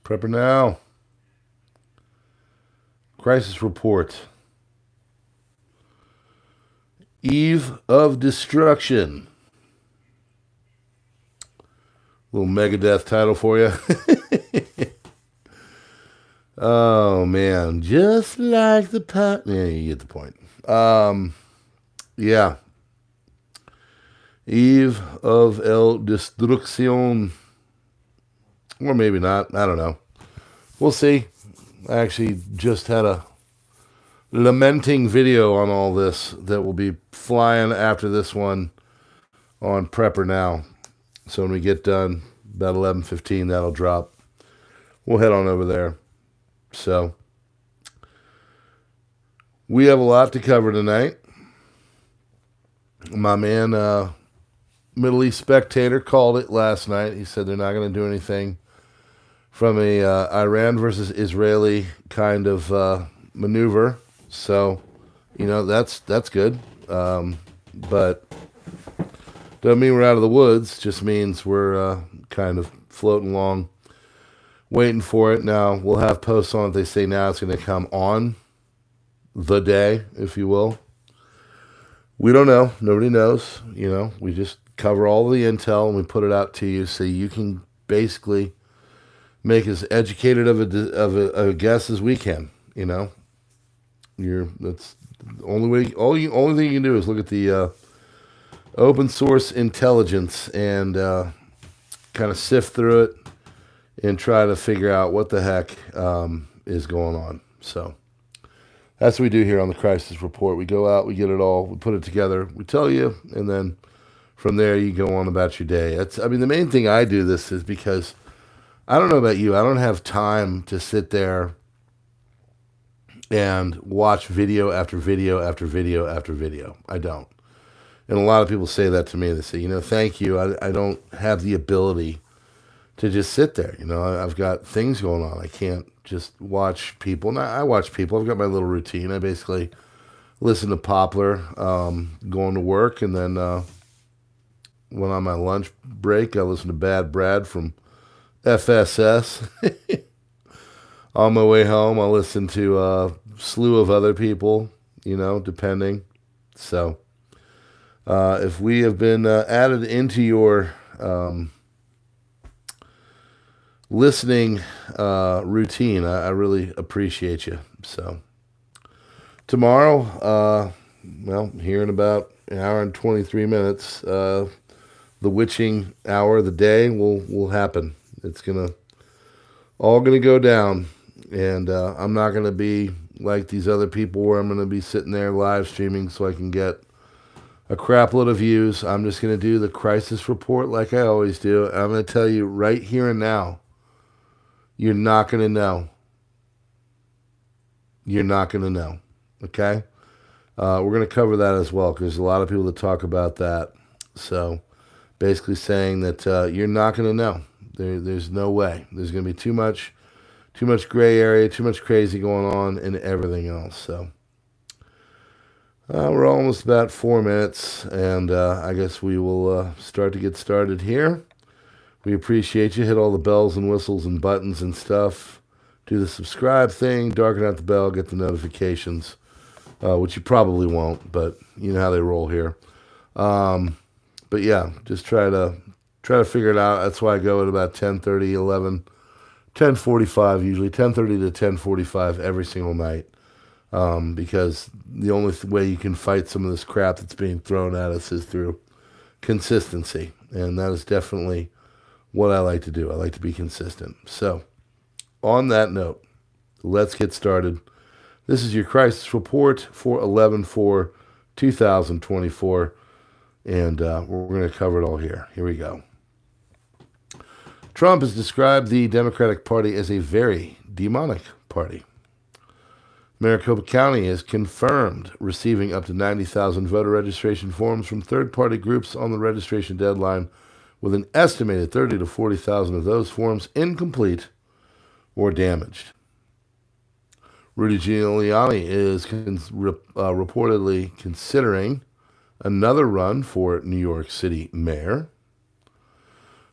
PrepperNow. Crisis report. Eve of destruction. Little Megadeth title for you. Oh, man. Just like the pot. Yeah, you get the point. Yeah. Eve of el destrucción. Or maybe not. I don't know. We'll see. I actually just had a lamenting video on all this that will be flying after this one on PrepperNow. So when we get done, about 11:15, that'll drop. We'll head on over there. So we have a lot to cover tonight. My man, Middle East Spectator, called it last night. He said they're not going to do anything from a Iran versus Israeli kind of maneuver. So, you know, that's good. But doesn't mean we're out of the woods. Just means we're kind of floating along, waiting for it. Now, we'll have posts on it. They say now it's going to come on the day, if you will. We don't know. Nobody knows. You know, we just cover all the intel and we put it out to you so you can basically make as educated of a guess as we can. You know, that's the only way. Only thing you can do is look at the open source intelligence and kind of sift through it and try to figure out what the heck is going on. So that's what we do here on the Crisis Report. We go out, we get it all, we put it together, we tell you, and then from there you go on about your day. The main thing I do this is because I don't know about you, I don't have time to sit there and watch video after video after video after video. I don't. And a lot of people say that to me. They say, you know, thank you. I don't have the ability to just sit there. You know, I've got things going on. I can't just watch people. Now, I watch people. I've got my little routine. I basically listen to Poplar going to work. And then when I'm on my lunch break, I listen to Bad Brad from FSS. On my way home, I'll listen to a slew of other people, you know, depending. So if we have been added into your listening routine, I really appreciate you. So tomorrow, here in about an hour and 23 minutes, the witching hour of the day will happen. It's all gonna go down, and I'm not gonna be like these other people where I'm gonna be sitting there live streaming so I can get a crap load of views. I'm just gonna do the Crisis Report like I always do. I'm gonna tell you right here and now, you're not going to know. You're not going to know. Okay? We're going to cover that as well because there's a lot of people that talk about that. So basically saying that you're not going to know. There's no way. There's going to be too much gray area, too much crazy going on and everything else. So we're almost about 4 minutes, and I guess we will start to get started here. We appreciate you. Hit all the bells and whistles and buttons and stuff. Do the subscribe thing. Darken out the bell. Get the notifications, which you probably won't, but you know how they roll here. But yeah, just try to figure it out. That's why I go at about 10:30, 11, 10:45 usually, 10:30 to 10:45 every single night, because the only way you can fight some of this crap that's being thrown at us is through consistency, and that is definitely what I like to do. I like to be consistent. So, on that note, let's get started. This is your Crisis Report for 11/4/2024, and we're going to cover it all here. Here we go. Trump has described the Democratic Party as a very demonic party. Maricopa County has confirmed receiving up to 90,000 voter registration forms from third-party groups on the registration deadline, with an estimated 30,000 to 40,000 of those forms incomplete or damaged. Rudy Giuliani is reportedly considering another run for New York City mayor.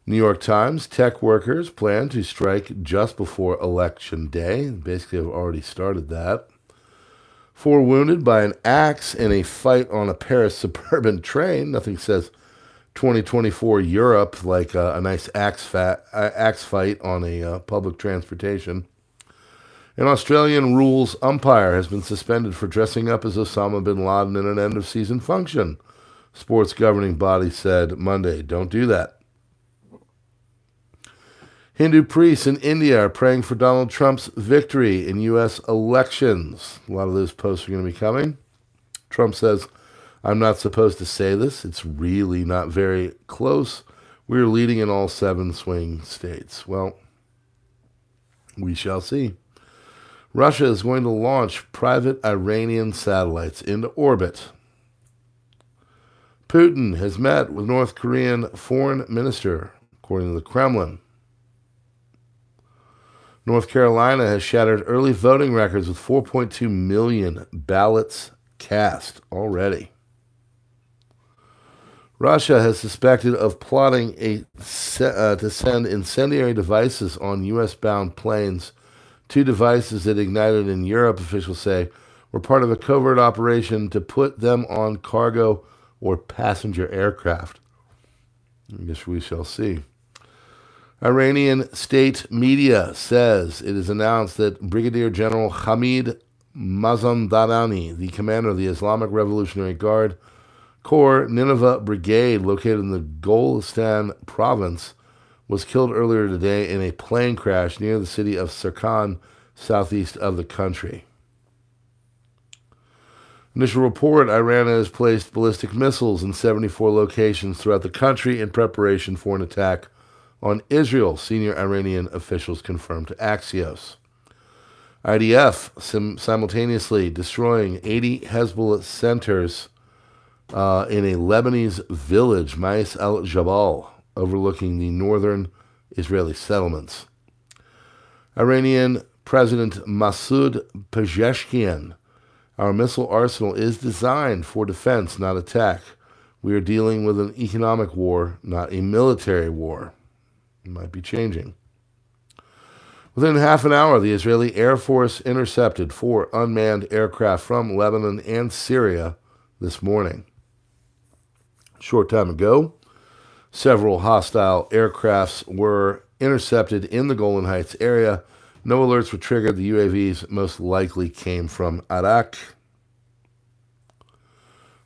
New York Times, tech workers plan to strike just before Election Day. Basically, have already started that. 4 wounded by an axe in a fight on a Paris suburban train. Nothing says 2024 Europe like a nice axe fight on a public transportation. An Australian rules umpire has been suspended for dressing up as Osama bin Laden in an end-of-season function. Sports governing body said Monday, don't do that. Hindu priests in India are praying for Donald Trump's victory in U.S. elections. A lot of those posts are going to be coming. Trump says, I'm not supposed to say this. It's really not very close. We're leading in all 7 swing states. Well, we shall see. Russia is going to launch private Iranian satellites into orbit. Putin has met with North Korean foreign minister, according to the Kremlin. North Carolina has shattered early voting records with 4.2 million ballots cast already. Russia has suspected of plotting to send incendiary devices on U.S.-bound planes. 2 devices that ignited in Europe, officials say, were part of a covert operation to put them on cargo or passenger aircraft. I guess we shall see. Iranian state media says it is announced that Brigadier General Hamid Mazandarani, the commander of the Islamic Revolutionary Guard Corps Nineveh Brigade, located in the Golestan province, was killed earlier today in a plane crash near the city of Sarkhan, southeast of the country. Initial report, Iran has placed ballistic missiles in 74 locations throughout the country in preparation for an attack on Israel, senior Iranian officials confirmed to Axios. IDF simultaneously destroying 80 Hezbollah centers in a Lebanese village, Mais al-Jabal, overlooking the northern Israeli settlements. Iranian President Masoud Pezeshkian, our missile arsenal is designed for defense, not attack. We are dealing with an economic war, not a military war. It might be changing. Within half an hour, the Israeli Air Force intercepted 4 unmanned aircraft from Lebanon and Syria this morning. A short time ago, several hostile aircrafts were intercepted in the Golan Heights area. No alerts were triggered. The UAVs most likely came from Iraq.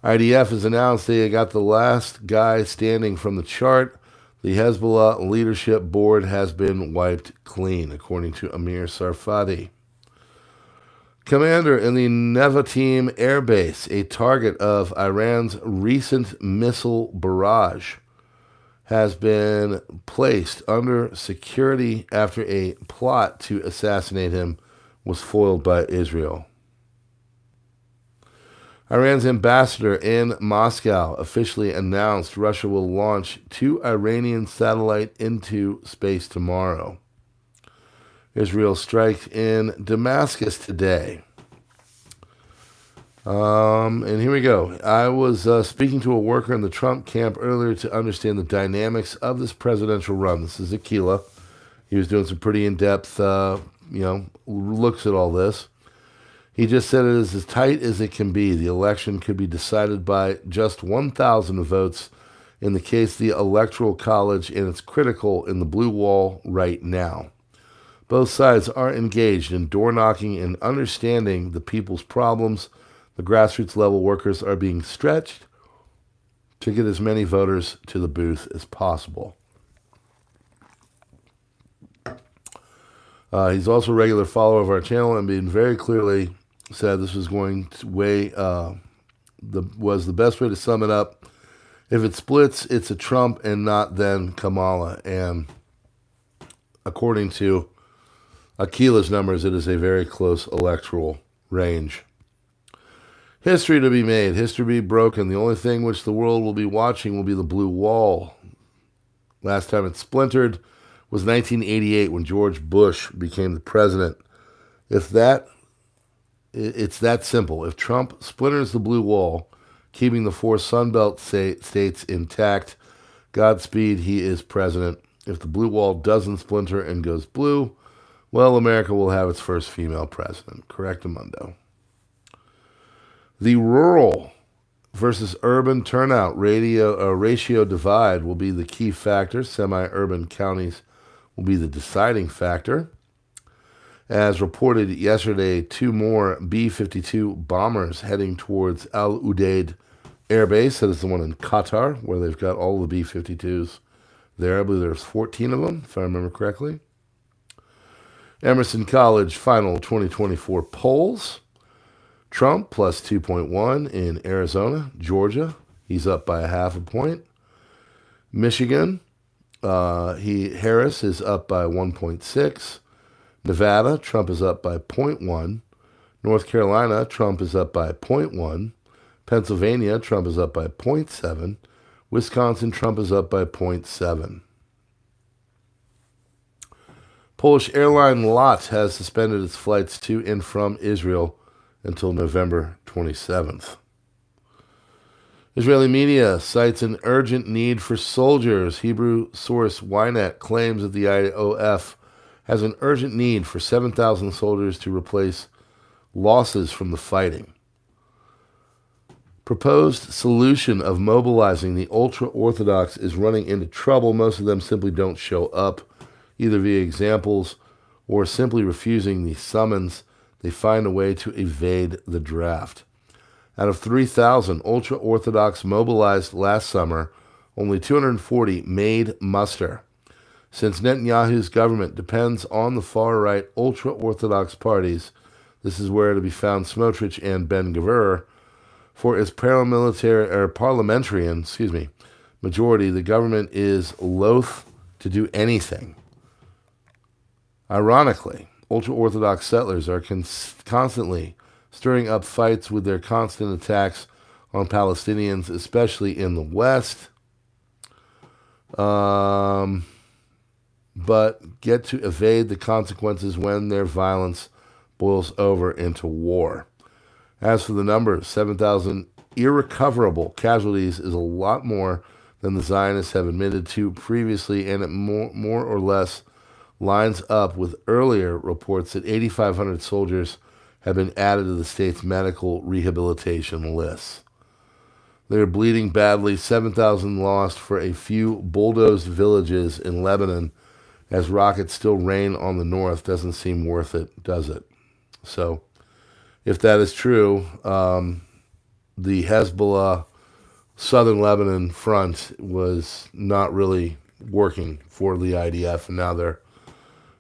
IDF has announced they got the last guy standing from the chart. The Hezbollah leadership board has been wiped clean, according to Amir Sarfati. Commander in the Nevatim Air Base, a target of Iran's recent missile barrage, has been placed under security after a plot to assassinate him was foiled by Israel. Iran's ambassador in Moscow officially announced Russia will launch 2 Iranian satellites into space tomorrow. Israel strikes in Damascus today. And here we go. I was speaking to a worker in the Trump camp earlier to understand the dynamics of this presidential run. This is Aquila. He was doing some pretty in-depth, looks at all this. He just said it is as tight as it can be. The election could be decided by just 1,000 votes in the case of the Electoral College, and it's critical in the blue wall right now. Both sides are engaged in door-knocking and understanding the people's problems. The grassroots level workers are being stretched to get as many voters to the booth as possible. He's also a regular follower of our channel and being very clearly said this was going to was the best way to sum it up. If it splits, it's a Trump and not then Kamala. And according to Aquila's numbers, it is a very close electoral range. History to be made, history to be broken. The only thing which the world will be watching will be the blue wall. Last time it splintered was 1988 when George Bush became the president. It's that simple. If Trump splinters the blue wall, keeping the 4 Sunbelt states intact, Godspeed, he is president. If the blue wall doesn't splinter and goes blue, well, America will have its first female president. Correctamundo. The rural versus urban turnout ratio divide will be the key factor. Semi-urban counties will be the deciding factor. As reported yesterday, 2 more B-52 bombers heading towards Al Udeid Air Base. That is the one in Qatar, where they've got all the B-52s there. I believe there's 14 of them, if I remember correctly. Emerson College final 2024 polls. Trump plus 2.1 in Arizona. Georgia, he's up by 0.5 point. Michigan, Harris is up by 1.6. Nevada, Trump is up by 0.1. North Carolina, Trump is up by 0.1. Pennsylvania, Trump is up by 0.7. Wisconsin, Trump is up by 0.7. Polish airline LOT has suspended its flights to and from Israel until November 27th. Israeli media cites an urgent need for soldiers. Hebrew source Ynet claims that the IOF has an urgent need for 7,000 soldiers to replace losses from the fighting. Proposed solution of mobilizing the ultra-Orthodox is running into trouble. Most of them simply don't show up, either via examples or simply refusing the summons. They find a way to evade the draft. Out of 3,000 ultra-Orthodox mobilized last summer, only 240 made muster. Since Netanyahu's government depends on the far-right ultra-Orthodox parties, this is where to be found Smotrich and Ben-Gvir, for its parliamentarian majority, the government is loath to do anything. Ironically, ultra-Orthodox settlers are constantly stirring up fights with their constant attacks on Palestinians, especially in the West, but get to evade the consequences when their violence boils over into war. As for the numbers, 7,000 irrecoverable casualties is a lot more than the Zionists have admitted to previously, and it more or less lines up with earlier reports that 8,500 soldiers have been added to the state's medical rehabilitation lists. They're bleeding badly, 7,000 lost for a few bulldozed villages in Lebanon as rockets still rain on the north. Doesn't seem worth it, does it? So, if that is true, the Hezbollah southern Lebanon front was not really working for the IDF, and now they're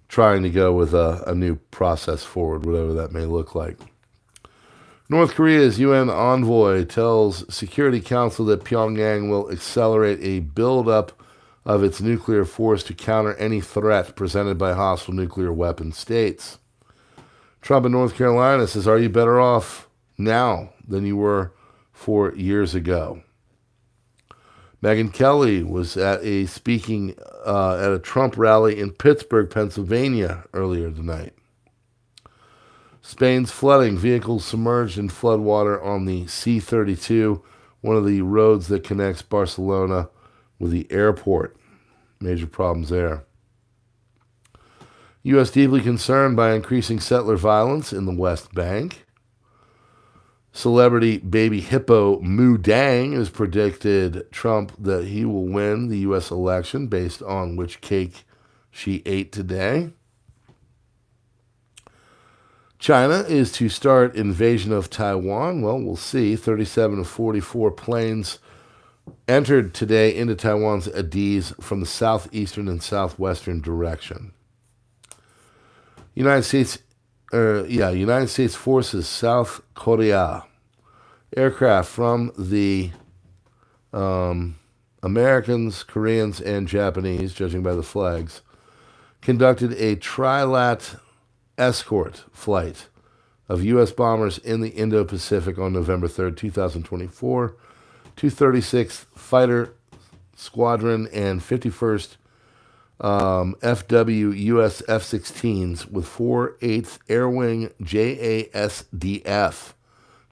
trying to go with a new process forward, whatever that may look like. North Korea's UN envoy tells Security Council that Pyongyang will accelerate a buildup of its nuclear force to counter any threat presented by hostile nuclear weapon states. Trump in North Carolina says, are you better off now than you were 4 years ago? Megyn Kelly was speaking at a Trump rally in Pittsburgh, Pennsylvania earlier tonight. Spain's flooding, vehicles submerged in floodwater on the C-32, one of the roads that connects Barcelona with the airport. Major problems there. U.S. deeply concerned by increasing settler violence in the West Bank. Celebrity baby hippo Moo Dang has predicted Trump that he will win the U.S. election based on which cake she ate today. China is to start invasion of Taiwan. Well, we'll see. 37 of 44 planes entered today into Taiwan's Adiz from the southeastern and southwestern direction. United States forces South Korea. Aircraft from the Americans, Koreans, and Japanese, judging by the flags, conducted a trilat escort flight of U.S. bombers in the Indo-Pacific on November 3rd, 2024. 236th Fighter Squadron and 51st FW U.S. F-16s with 4 8th Air Wing JASDF,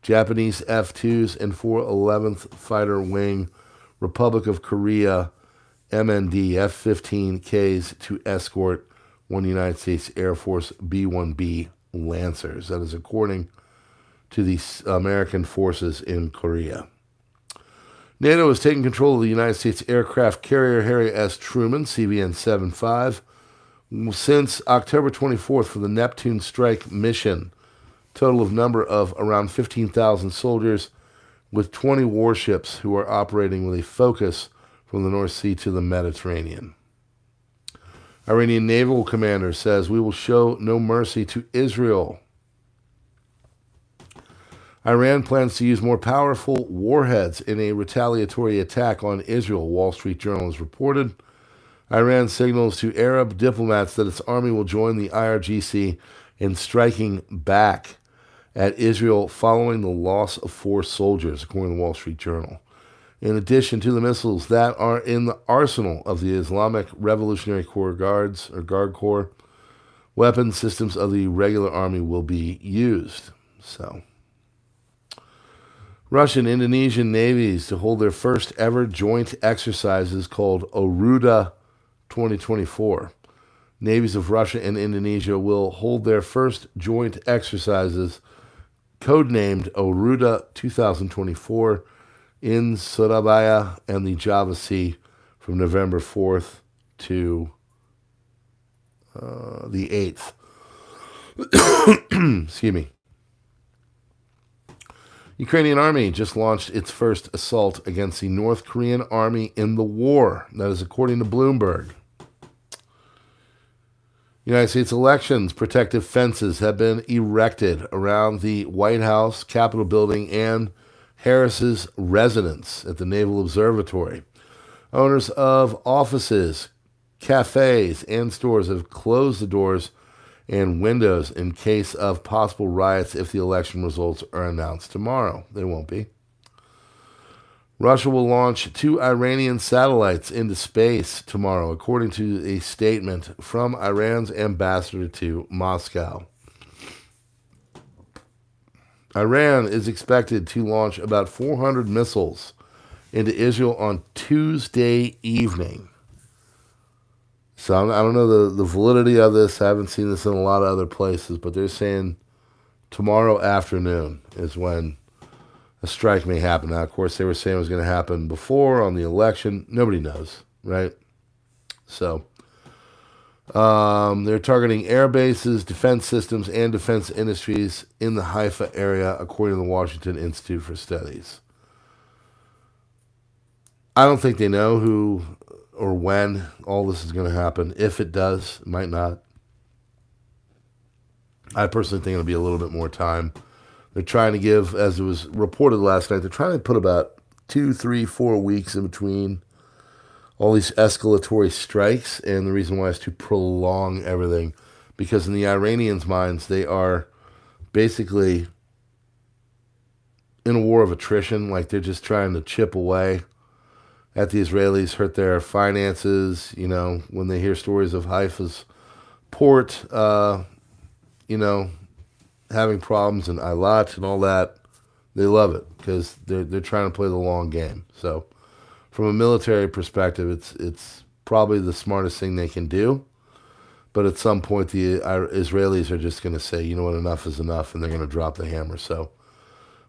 Japanese F-2s, and 4 11th Fighter Wing Republic of Korea MND F-15Ks to escort one United States Air Force B-1B Lancers. That is according to the American forces in Korea. NATO has taken control of the United States aircraft carrier Harry S. Truman, CVN-75, since October 24th for the Neptune Strike mission. Total of number of around 15,000 soldiers with 20 warships who are operating with a focus from the North Sea to the Mediterranean. Iranian naval commander says, "We will show no mercy to Israel." Iran plans to use more powerful warheads in a retaliatory attack on Israel, Wall Street Journal has reported. Iran signals to Arab diplomats that its army will join the IRGC in striking back at Israel following the loss of 4 soldiers, according to the Wall Street Journal. In addition to the missiles that are in the arsenal of the Islamic Revolutionary Corps Guards, or Guard Corps, weapon systems of the regular army will be used. So, Russian and Indonesian navies to hold their first ever joint exercises called Oruda 2024. Navies of Russia and Indonesia will hold their first joint exercises, codenamed Oruda 2024, in Surabaya and the Java Sea from November 4th to the 8th. Excuse me. Ukrainian army just launched its first assault against the North Korean army in the war. That is according to Bloomberg. United States elections protective fences have been erected around the White House, Capitol building, and Harris's residence at the Naval Observatory. Owners of offices, cafes, and stores have closed the doors and windows in case of possible riots if the election results are announced tomorrow. They won't be. Russia will launch 2 Iranian satellites into space tomorrow, according to a statement from Iran's ambassador to Moscow. Iran is expected to launch about 400 missiles into Israel on Tuesday evening. So I don't know the validity of this. I haven't seen this in a lot of other places, but they're saying tomorrow afternoon is when a strike may happen. Now, of course, they were saying it was going to happen before on the election. Nobody knows, right? So they're targeting air bases, defense systems, and defense industries in the Haifa area, according to the Washington Institute for Studies. I don't think they know who or when all this is going to happen. If it does, it might not. I personally think it'll be a little bit more time. They're trying to give, as it was reported last night, they're trying to put about 2, 3, 4 weeks in between all these escalatory strikes, and the reason why is to prolong everything, because in the Iranians' minds, they are basically in a war of attrition. Like, they're just trying to chip away at the Israelis, hurt their finances. You know, when they hear stories of Haifa's port, having problems in Eilat and all that, they love it because they're trying to play the long game. So, from a military perspective, it's probably the smartest thing they can do. But at some point, the Israelis are just going to say, you know what, enough is enough, and they're going to drop the hammer. So,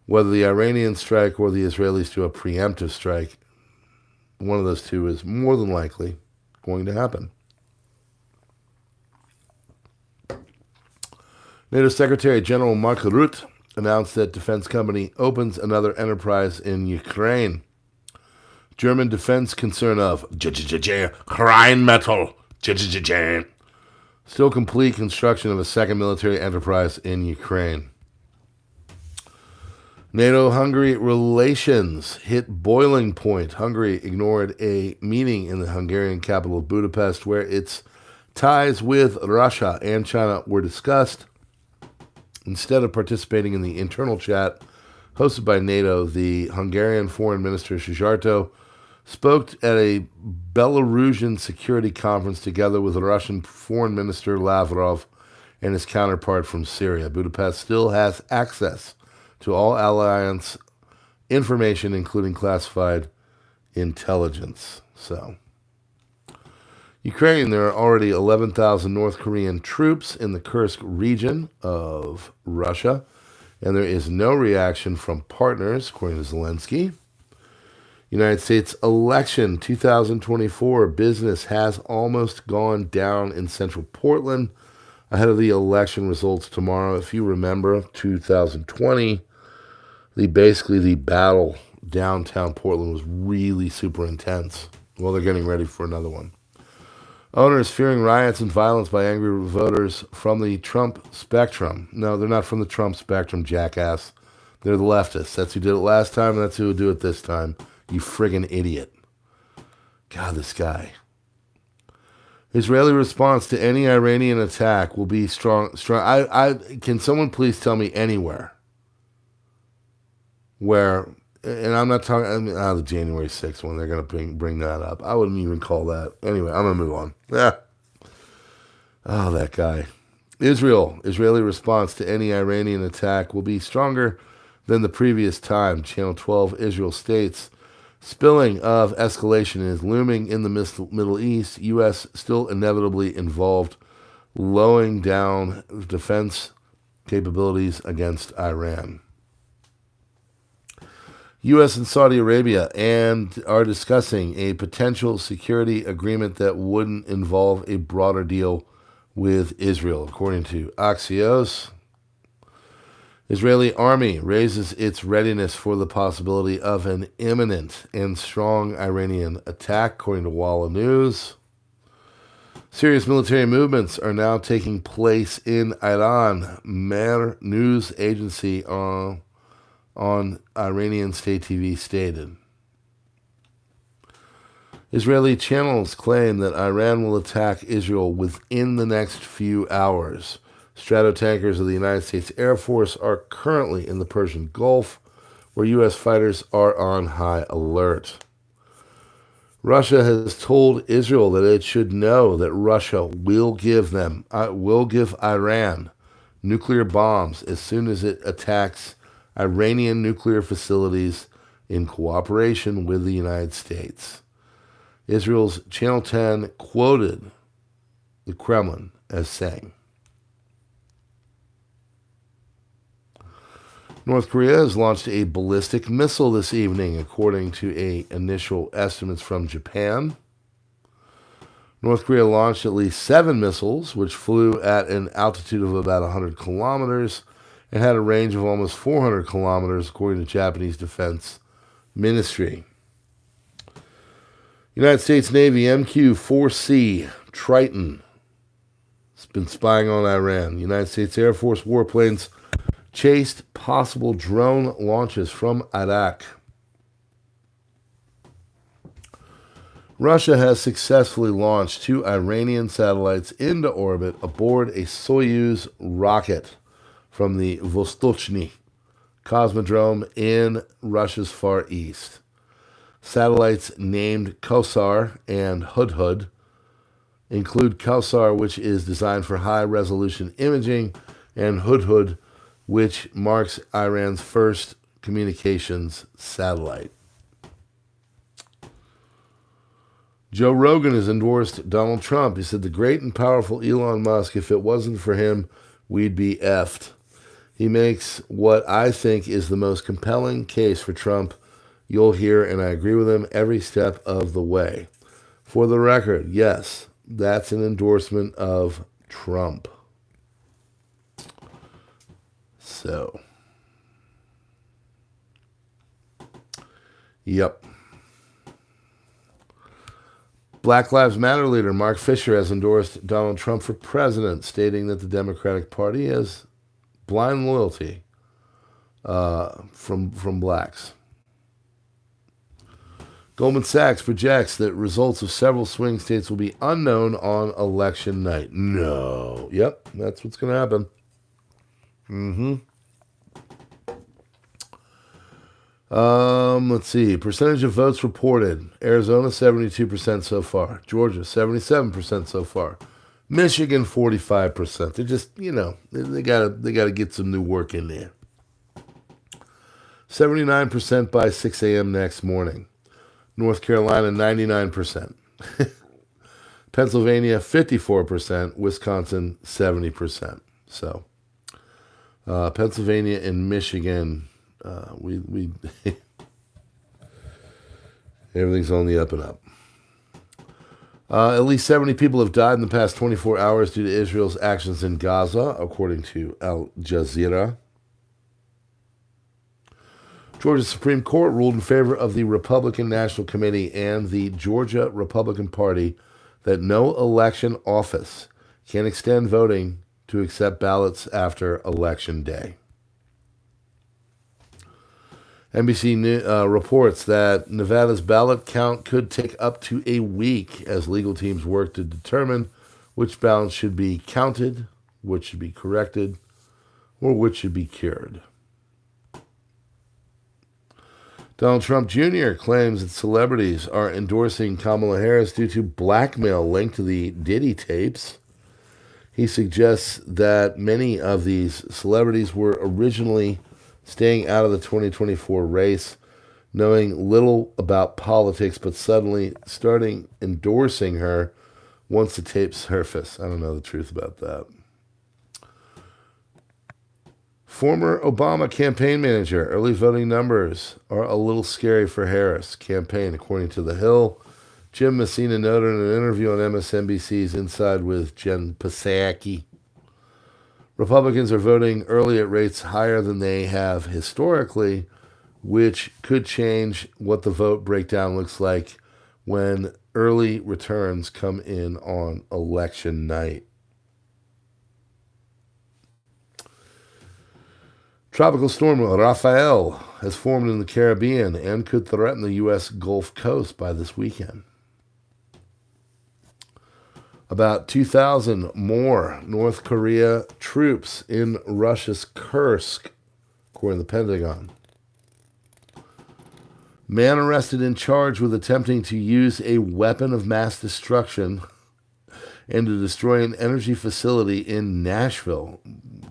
whether the Iranians strike or the Israelis do a preemptive strike, one of those two is more than likely going to happen. NATO Secretary General Mark Rutte announced that defense company opens another enterprise in Ukraine. German defense concern of Rheinmetall. Still complete construction of a second military enterprise in Ukraine. NATO-Hungary relations hit boiling point. Hungary ignored a meeting in the Hungarian capital of Budapest where its ties with Russia and China were discussed. Instead of participating in the internal chat hosted by NATO, the Hungarian Foreign Minister Szijjártó spoke at a Belarusian security conference together with Russian Foreign Minister Lavrov and his counterpart from Syria. Budapest still has access to all alliance information, including classified intelligence. So, Ukraine, there are already 11,000 North Korean troops in the Kursk region of Russia, and there is no reaction from partners, according to Zelensky. United States election 2024 business has almost gone down in central Portland ahead of the election results tomorrow. If you remember, 2020, the battle downtown Portland was really super intense. Well, they're getting ready for another one. Owners fearing riots and violence by angry voters from the Trump spectrum. No, they're not from the Trump spectrum, jackass. They're the leftists. That's who did it last time, and that's who will do it this time. You friggin' idiot. God, this guy. Israeli response to any Iranian attack will be strong. Can someone please tell me anywhere where, and I'm not talking, the January 6th one, they're going to bring that up. I wouldn't even call that. Anyway, I'm going to move on. Oh, that guy. Israeli response to any Iranian attack will be stronger than the previous time. Channel 12, Israel states, spilling of escalation is looming in the Middle East. U.S. still inevitably involved, lowering down defense capabilities against Iran. U.S. and Saudi Arabia are discussing a potential security agreement that wouldn't involve a broader deal with Israel, according to Axios. Israeli army raises its readiness for the possibility of an imminent and strong Iranian attack, according to Walla News. Serious military movements are now taking place in Iran. Mer news agency on Iranian state TV stated. Israeli channels claim that Iran will attack Israel within the next few hours. Stratotankers of the United States Air Force are currently in the Persian Gulf, where U.S. fighters are on high alert. Russia has told Israel that it should know that Russia will give Iran nuclear bombs as soon as it attacks Iranian nuclear facilities in cooperation with the United States. Israel's Channel 10 quoted the Kremlin as saying, North Korea has launched a ballistic missile this evening, according to initial estimates from Japan. North Korea launched at least 7 missiles, which flew at an altitude of about 100 kilometers and had a range of almost 400 kilometers, according to Japanese Defense Ministry. United States Navy MQ-4C Triton has been spying on Iran. United States Air Force warplanes chased possible drone launches from Iraq. Russia has successfully launched 2 Iranian satellites into orbit aboard a Soyuz rocket from the Vostochny Cosmodrome in Russia's Far East. Satellites named Kosar and Hudhud include Kosar, which is designed for high-resolution imaging, and Hudhud, which marks Iran's first communications satellite. Joe Rogan has endorsed Donald Trump. He said, the great and powerful Elon Musk, if it wasn't for him, we'd be effed. He makes what I think is the most compelling case for Trump you'll hear, and I agree with him every step of the way. For the record, yes, that's an endorsement of Trump. So, yep. Black Lives Matter leader Mark Fisher has endorsed Donald Trump for president, stating that the Democratic Party has blind loyalty from blacks. Goldman Sachs projects that results of several swing states will be unknown on election night. No. Yep, that's what's going to happen. Let's see. Percentage of votes reported. Arizona, 72% so far. Georgia, 77% so far. Michigan, 45%. They're just, they gotta get some new work in there. 79% by 6 a.m. next morning. North Carolina, 99%. Pennsylvania 54%, Wisconsin 70%. So Pennsylvania and Michigan, we everything's on the up and up. At least 70 people have died in the past 24 hours due to Israel's actions in Gaza, according to Al Jazeera. Georgia Supreme Court ruled in favor of the Republican National Committee and the Georgia Republican Party that no election office can extend voting to accept ballots after Election Day. NBC reports that Nevada's ballot count could take up to a week as legal teams work to determine which ballots should be counted, which should be corrected, or which should be cured. Donald Trump Jr. claims that celebrities are endorsing Kamala Harris due to blackmail linked to the Diddy tapes. He suggests that many of these celebrities were originally staying out of the 2024 race, knowing little about politics, but suddenly starting endorsing her once the tapes surface. I don't know the truth about that. Former Obama campaign manager, early voting numbers are a little scary for Harris campaign, according to The Hill. Jim Messina noted in an interview on MSNBC's Inside with Jen Psaki. Republicans are voting early at rates higher than they have historically, which could change what the vote breakdown looks like when early returns come in on election night. Tropical storm Rafael has formed in the Caribbean and could threaten the U.S. Gulf Coast by this weekend. About 2,000 more North Korea troops in Russia's Kursk, according to the Pentagon. Man arrested and charged with attempting to use a weapon of mass destruction and to destroy an energy facility in Nashville.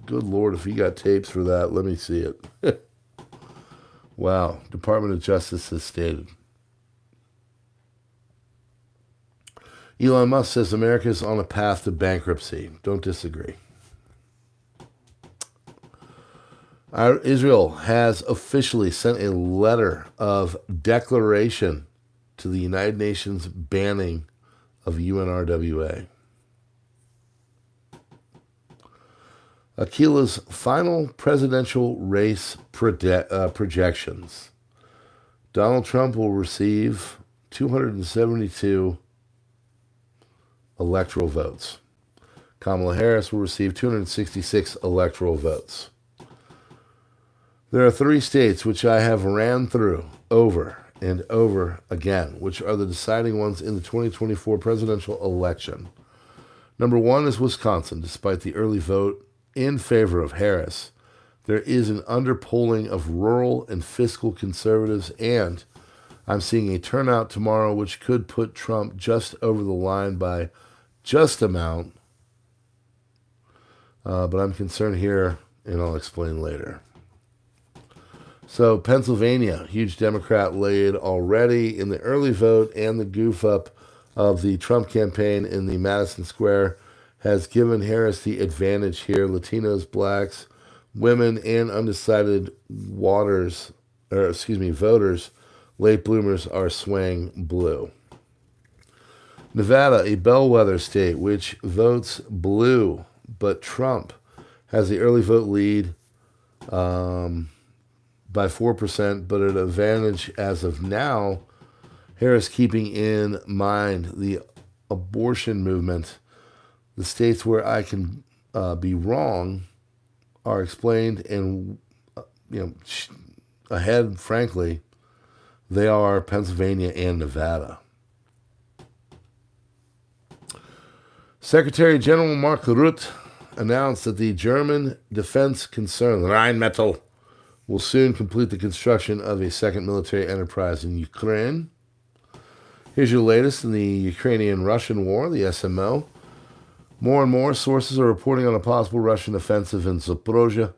Good Lord, if he got tapes for that, let me see it. Wow, Department of Justice has stated. Elon Musk says America is on a path to bankruptcy. Don't disagree. Israel has officially sent a letter of declaration to the United Nations banning of UNRWA. Aquila's final presidential race projections. Donald Trump will receive 272 electoral votes. Kamala Harris will receive 266 electoral votes. There are 3 states which I have ran through over and over again, which are the deciding ones in the 2024 presidential election. Number 1 is Wisconsin. Despite the early vote in favor of Harris, there is an underpolling of rural and fiscal conservatives, and I'm seeing a turnout tomorrow which could put Trump just over the line by just amount, but I'm concerned here, and I'll explain later. So Pennsylvania, huge Democrat lead already in the early vote, and the goof up of the Trump campaign in the Madison Square has given Harris the advantage here. Latinos, blacks, women, and undecided voters, late bloomers are swaying blue. Nevada, a bellwether state which votes blue, but Trump has the early vote lead by 4%, but an advantage as of now. Harris keeping in mind the abortion movement. The states where I can be wrong are explained, and ahead, frankly, they are Pennsylvania and Nevada. Secretary General Mark Rutte announced that the German defense concern Rheinmetall will soon complete the construction of a second military enterprise in Ukraine. Here's your latest in the Ukrainian-Russian war, the SMO. More and more sources are reporting on a possible Russian offensive in Zaporozhye.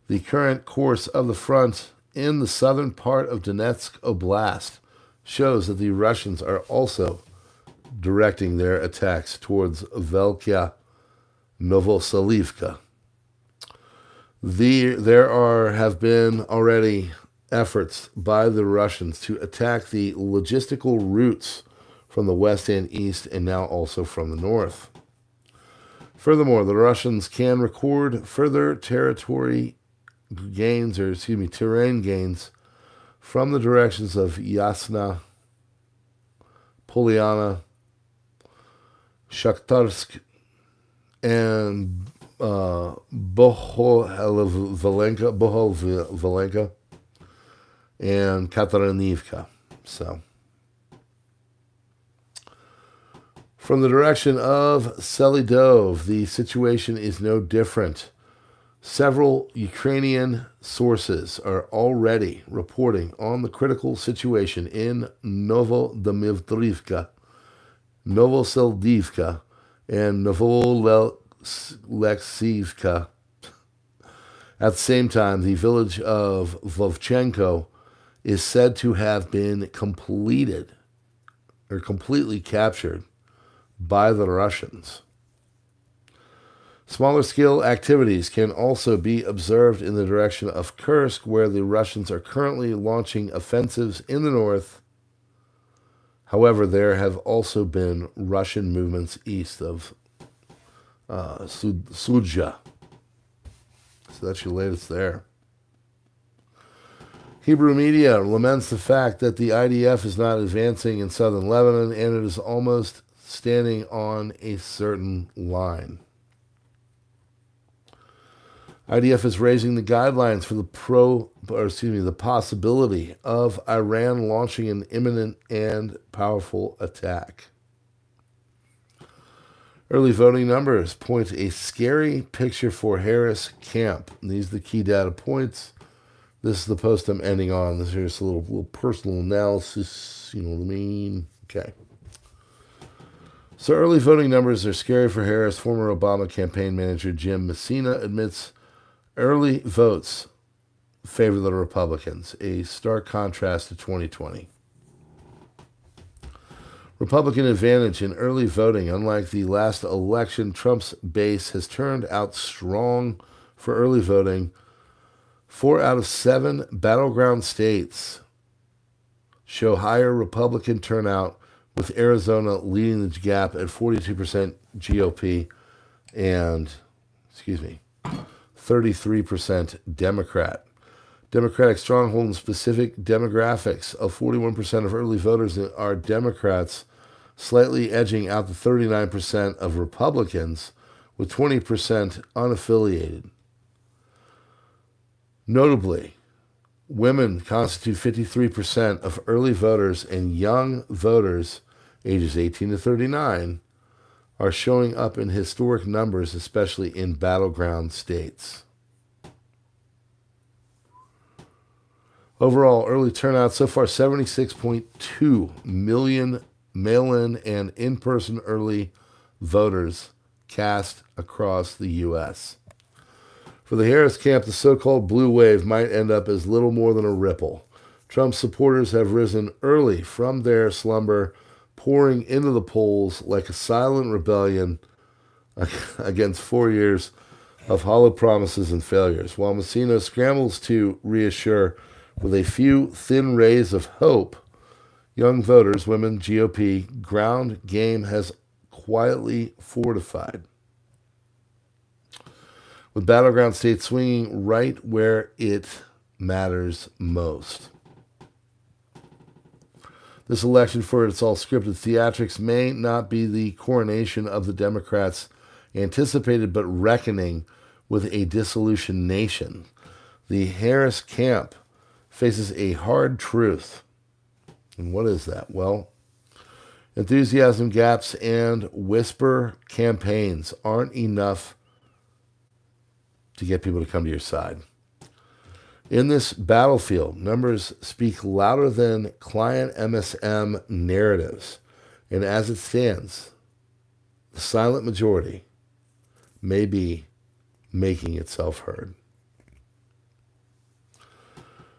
The current course of the front in the southern part of Donetsk Oblast shows that the Russians are also directing their attacks towards Velika Novoselivka. There have been already efforts by the Russians to attack the logistical routes from the west and east, and now also from the north. Furthermore, the Russians can record further terrain gains from the directions of Yasna, Polyana, Shakhtarsk, and Bohovolenka, and Katarinivka. So, from the direction of Selidov, the situation is no different. Several Ukrainian sources are already reporting on the critical situation in Novodmytrivka, Novoseldivka, and Novolexivka. At the same time, the village of Vovchenko is said to have been completely captured by the Russians. Smaller scale activities can also be observed in the direction of Kursk, where the Russians are currently launching offensives in the north. However, there have also been Russian movements east of Sudzha. So that's your latest there. Hebrew media laments the fact that the IDF is not advancing in southern Lebanon, and it is almost standing on a certain line. IDF is raising the guidelines for the possibility of Iran launching an imminent and powerful attack. Early voting numbers point to a scary picture for Harris camp. And these are the key data points. This is the post I'm ending on. This is a little personal analysis. You know what I mean? Okay. So early voting numbers are scary for Harris. Former Obama campaign manager Jim Messina admits early votes favor the Republicans, a stark contrast to 2020. Republican advantage in early voting. Unlike the last election, Trump's base has turned out strong for early voting. 4 out of 7 battleground states show higher Republican turnout, with Arizona leading the gap at 42% GOP and, 33% Democrat. Democratic stronghold in specific demographics of 41% of early voters are Democrats, slightly edging out the 39% of Republicans, with 20% unaffiliated. Notably, women constitute 53% of early voters, and young voters ages 18 to 39 are showing up in historic numbers, especially in battleground states. Overall, early turnout so far, 76.2 million mail-in and in-person early voters cast across the U.S. For the Harris camp, the so-called blue wave might end up as little more than a ripple. Trump's supporters have risen early from their slumber, pouring into the polls like a silent rebellion against 4 years of hollow promises and failures, while Messina scrambles to reassure with a few thin rays of hope. Young voters, women, GOP, ground game has quietly fortified, with battleground states swinging right where it matters most. This election, for its all scripted theatrics, may not be the coronation of the Democrats' anticipated but reckoning with a disillusioned nation. The Harris camp faces a hard truth. And what is that? Well, enthusiasm gaps and whisper campaigns aren't enough to get people to come to your side. In this battlefield, numbers speak louder than client MSM narratives. And as it stands, the silent majority may be making itself heard.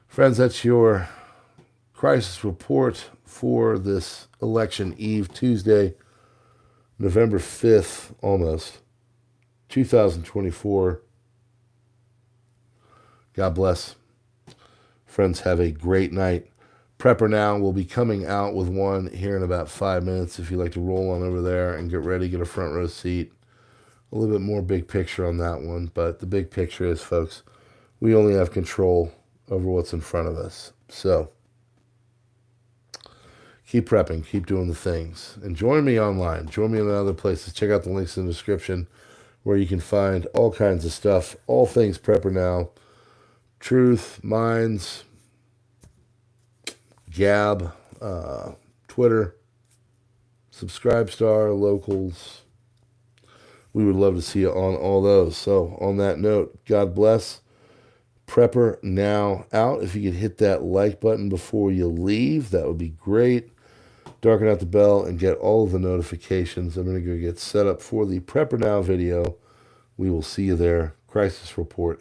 Friends, that's your crisis report for this election eve Tuesday. November 5th, almost, 2024. God bless. Friends, have a great night. PrepperNow will be coming out with one here in about 5 minutes. If you'd like to roll on over there and get ready, get a front row seat. A little bit more big picture on that one, but the big picture is, folks, we only have control over what's in front of us. So keep prepping, keep doing the things, and join me online. Join me in other places. Check out the links in the description where you can find all kinds of stuff, all things PrepperNow, Truth, Minds, Gab, Twitter, Subscribestar, Locals. We would love to see you on all those. So on that note, God bless. PrepperNow out. If you could hit that like button before you leave, that would be great. Darken out the bell and get all of the notifications. I'm going to go get set up for the PrepperNow video. We will see you there. Crisis Report